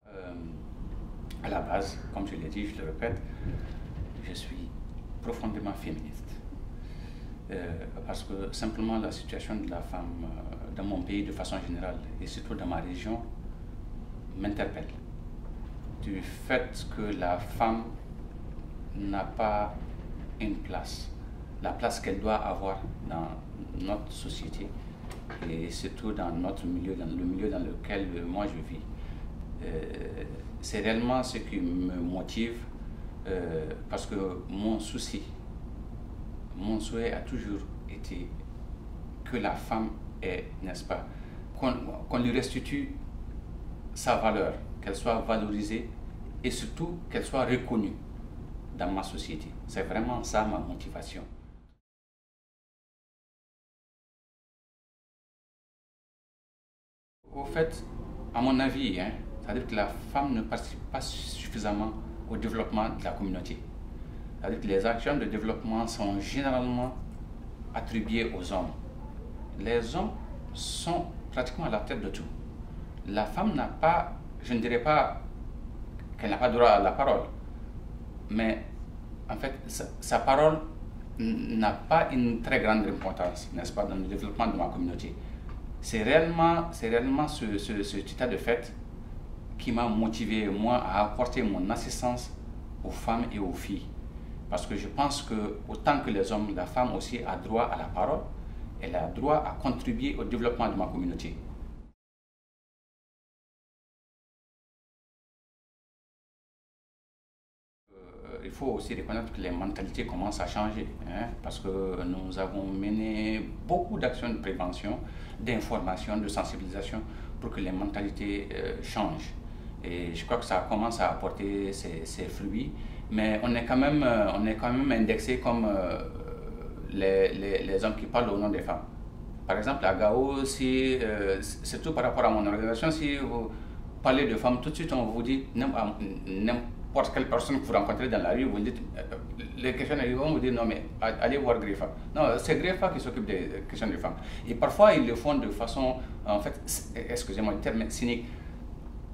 Euh, à la base, comme je l'ai dit, je le répète, je suis profondément féministe. Parce que simplement la situation de la femme dans mon pays de façon générale et surtout dans ma région m'interpelle. Du fait que la femme n'a pas une place, la place qu'elle doit avoir dans notre société et surtout dans notre milieu, dans le milieu dans lequel moi je vis. C'est réellement ce qui me motive parce que mon souhait a toujours été que la femme ait, n'est-ce pas, qu'on lui restitue sa valeur, qu'elle soit valorisée et surtout qu'elle soit reconnue dans ma société. C'est vraiment ça ma motivation. Au fait, à mon avis, c'est-à-dire que la femme ne participe pas suffisamment au développement de la communauté. C'est-à-dire que les actions de développement sont généralement attribuées aux hommes. Les hommes sont pratiquement à la tête de tout. La femme n'a pas, je ne dirais pas qu'elle n'a pas droit à la parole, mais en fait, sa parole n'a pas une très grande importance, n'est-ce pas, dans le développement de ma communauté. C'est réellement ce état de fait qui m'a motivé, moi, à apporter mon assistance aux femmes et aux filles. Parce que je pense que, autant que les hommes, la femme aussi a droit à la parole, elle a droit à contribuer au développement de ma communauté. Il faut aussi reconnaître que les mentalités commencent à changer, parce que nous avons mené beaucoup d'actions de prévention, d'information, de sensibilisation pour que les mentalités changent. Et je crois que ça commence à apporter ses fruits, mais on est quand même indexé comme les hommes qui parlent au nom des femmes. Par exemple, à Gao, surtout par rapport à mon organisation, si vous parlez de femmes, tout de suite on vous dit n'importe quelle personne que vous rencontrez dans la rue, vous dites, les questions arrivent, on vous dit non mais allez voir Greffa. Non, c'est Greffa qui s'occupe des questions des femmes. Et parfois ils le font de façon, en fait, excusez-moi le terme cynique,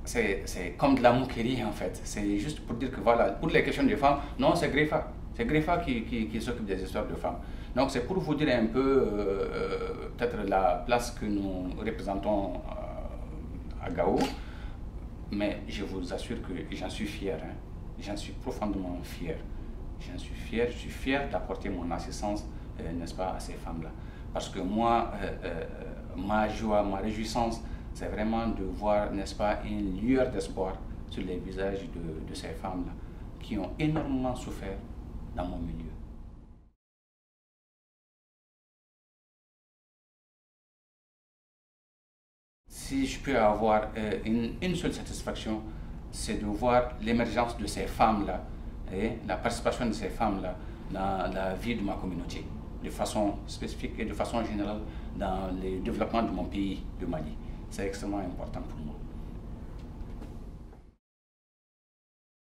c'est comme de la moquerie en fait. C'est juste pour dire que voilà, pour les questions des femmes, non c'est Greffa. C'est Greffa qui s'occupe des histoires de femmes. Donc c'est pour vous dire un peu peut-être la place que nous représentons à Gao. Mais je vous assure que j'en suis fier, j'en suis profondément fier. Je suis fier d'apporter mon assistance, n'est-ce pas, à ces femmes-là. Parce que moi, ma joie, ma réjouissance, c'est vraiment de voir, n'est-ce pas, une lueur d'espoir sur les visages de ces femmes-là, qui ont énormément souffert dans mon milieu. Si je peux avoir une seule satisfaction, c'est de voir l'émergence de ces femmes-là et la participation de ces femmes-là dans la vie de ma communauté, de façon spécifique et de façon générale dans le développement de mon pays, le Mali. C'est extrêmement important pour moi.